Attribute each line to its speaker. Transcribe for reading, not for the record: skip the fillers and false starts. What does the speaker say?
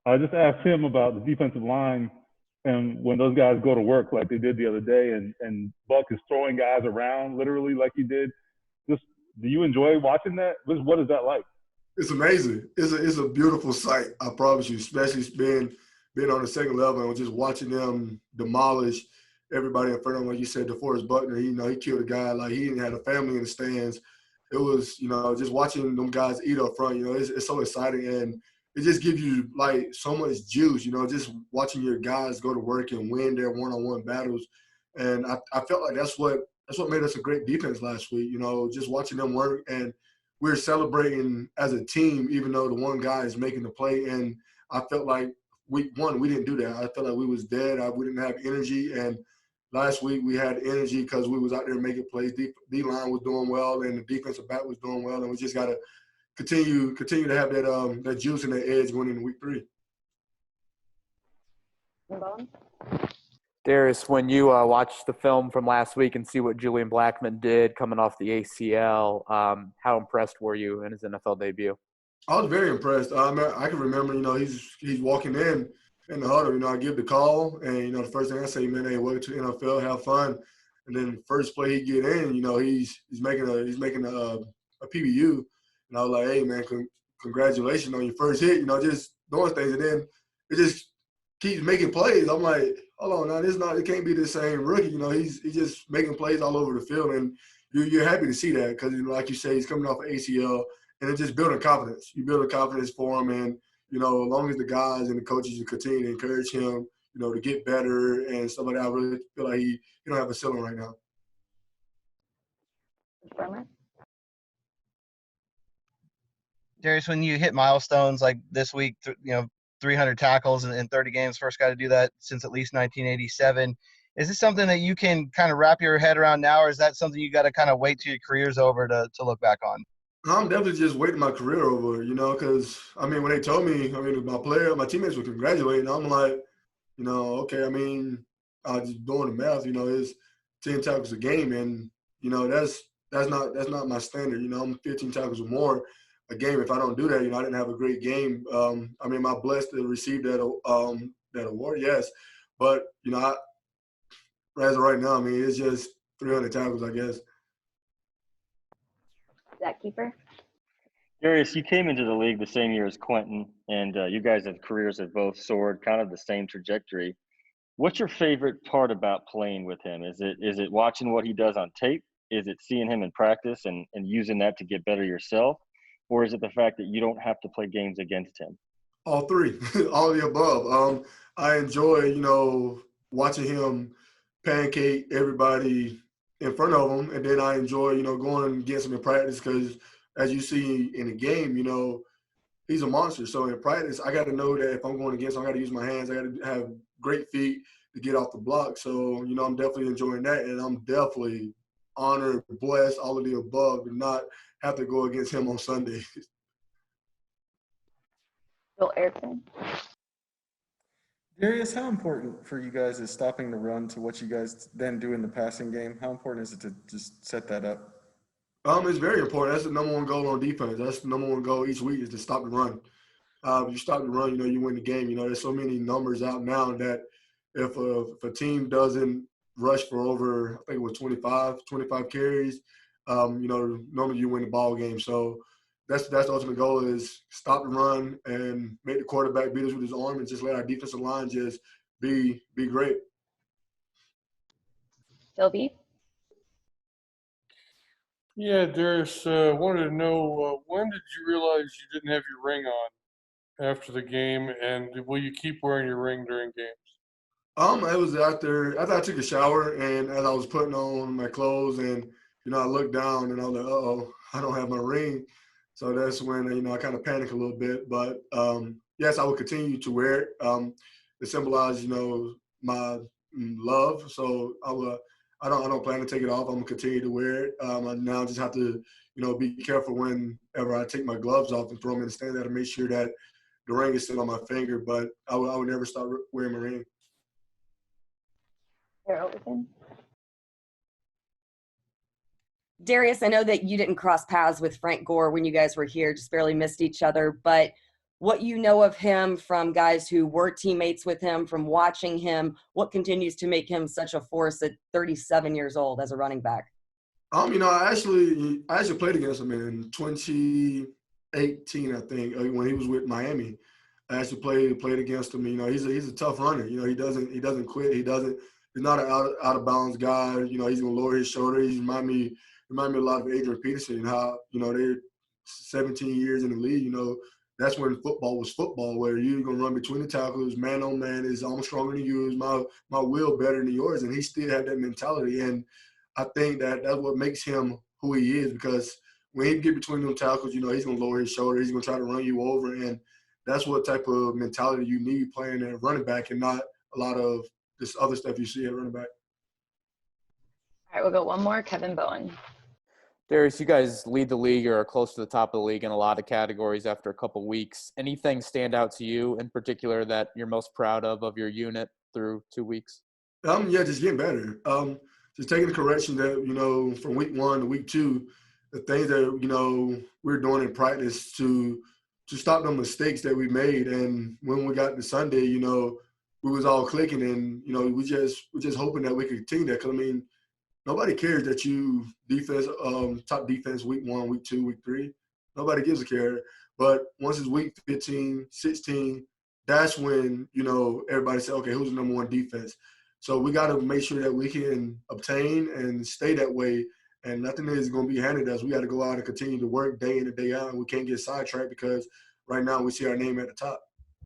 Speaker 1: I just asked him about the defensive line and when those guys go to work like they did the other day, and Buck is throwing guys around literally like he did. Just do you enjoy watching that? What is that like?
Speaker 2: It's amazing. It's a beautiful sight. I promise you, especially being on the second level and just watching them demolish everybody in front of them. Like you said, DeForest Buckner, he killed a guy like he didn't have a family in the stands. It was, just watching them guys eat up front. It's so exciting, and it just gives you like so much juice. Just watching your guys go to work and win their one-on-one battles, and I felt like that's what made us a great defense last week. Just watching them work, and we're celebrating as a team, even though the one guy is making the play. And I felt like week one, we didn't do that. I felt like we was dead. We didn't have energy. And last week we had energy because we was out there making plays. D-line was doing well, and the defensive back was doing well. And we just got to continue to have that juice and that edge going into week 3.
Speaker 3: Darius, when you watch the film from last week and see what Julian Blackmon did coming off the ACL, how impressed were you in his NFL debut?
Speaker 2: I was very impressed. I can remember, he's walking in the huddle. I give the call, and the first thing I say, man, hey, welcome to the NFL, have fun. And then first play he get in, he's making a PBU, and I was like, hey, man, congratulations on your first hit. Just doing things, and then it just keeps making plays. I'm like, hold on, now it can't be the same rookie. He's just making plays all over the field, and you're happy to see that because, like you say, he's coming off an ACL, and it's just building confidence. You build a confidence for him, and as long as the guys and the coaches continue to encourage him, to get better and stuff like that, I really feel like he don't have a ceiling right now.
Speaker 4: Darius, when you hit milestones like this week, 300 tackles in 30 games, first guy to do that since at least 1987. Is this something that you can kind of wrap your head around now, or is that something you got to kind of wait till your career's over to look back on?
Speaker 2: I'm definitely just waiting my career over, because, when they told me, my teammates were congratulating, I'm like, okay, I was just doing the math, it's 10 tackles a game, and, that's not my standard. I'm 15 tackles or more a game. If I don't do that, I didn't have a great game. Am I blessed to receive that award? Yes. But, as of right now, it's just 300 tackles, I guess.
Speaker 5: Zach Keeper.
Speaker 6: Darius, you came into the league the same year as Quentin, and you guys' careers have both soared kind of the same trajectory. What's your favorite part about playing with him? Is it watching what he does on tape? Is it seeing him in practice and using that to get better yourself? Or is it the fact that you don't have to play games against him?
Speaker 2: All three, all of the above. I enjoy, watching him pancake everybody in front of him, and then I enjoy, going against him in practice because, as you see in the game, he's a monster. So in practice, I got to know that if I'm going against him, I got to use my hands. I got to have great feet to get off the block. So, I'm definitely enjoying that, and I'm definitely honored, blessed, all of the above, to not have to go against him on Sundays.
Speaker 5: Bill Erickson.
Speaker 7: Darius, how important for you guys is stopping the run to what you guys then do in the passing game? How important is it to just set that up?
Speaker 2: It's very important. That's the number one goal on defense. That's the number one goal each week is to stop the run. If you stop the run, you win the game. There's so many numbers out now that if a team doesn't rush for over, I think it was 25 carries, normally you win the ball game. So that's the ultimate goal is stop the run and make the quarterback beat us with his arm and just let our defensive line just be great.
Speaker 5: Sylvie?
Speaker 8: Yeah, Darius, wanted to know when did you realize you didn't have your ring on after the game, and will you keep wearing your ring during games?
Speaker 2: It was after I took a shower, and as I was putting on my clothes, and I looked down and I was like, uh-oh, I don't have my ring. So that's when I kind of panicked a little bit. But yes, I will continue to wear it. It symbolizes my love. So I don't plan to take it off. I'm gonna continue to wear it. I now just have to be careful whenever I take my gloves off and throw them in the stand there to make sure that the ring is still on my finger. But I would never stop wearing my ring.
Speaker 9: Darius, I know that you didn't cross paths with Frank Gore when you guys were here, just barely missed each other, but what you know of him from guys who were teammates with him, from watching him, what continues to make him such a force at 37 years old as a running back?
Speaker 2: I actually played against him in 2018, I think, when he was with Miami. I actually played against him. He's a tough runner. He doesn't quit. He's not an out of bounds guy. He's gonna lower his shoulder. He remind me a lot of Adrian Peterson and how they're 17 years in the league. That's when football was football, where you're gonna run between the tackles, man on man. Is I'm stronger than you. Is my will better than yours? And he still had that mentality. And I think that's what makes him who he is, because when he get between them tackles, he's gonna lower his shoulder. He's gonna try to run you over, and that's what type of mentality you need playing at running back, and not a lot of this other stuff you see at running back.
Speaker 5: All right, we'll go one more. Kevin Bowen.
Speaker 3: Darius, you guys lead the league or are close to the top of the league in a lot of categories after a couple weeks. Anything stand out to you in particular that you're most proud of your unit through 2 weeks?
Speaker 2: Just getting better. Just taking the correction that, from week 1 to week 2, the things that, we're doing in practice to stop the mistakes that we made. And when we got to Sunday, we was all clicking, and, we're just hoping that we could continue that. Because, nobody cares that you top defense week 1, week 2, week 3. Nobody gives a care. But once it's week 15, 16, that's when, everybody say, okay, who's the number 1 defense? So we got to make sure that we can obtain and stay that way, and nothing is going to be handed us. We got to go out and continue to work day in and day out, and we can't get sidetracked because right now we see our name at the top.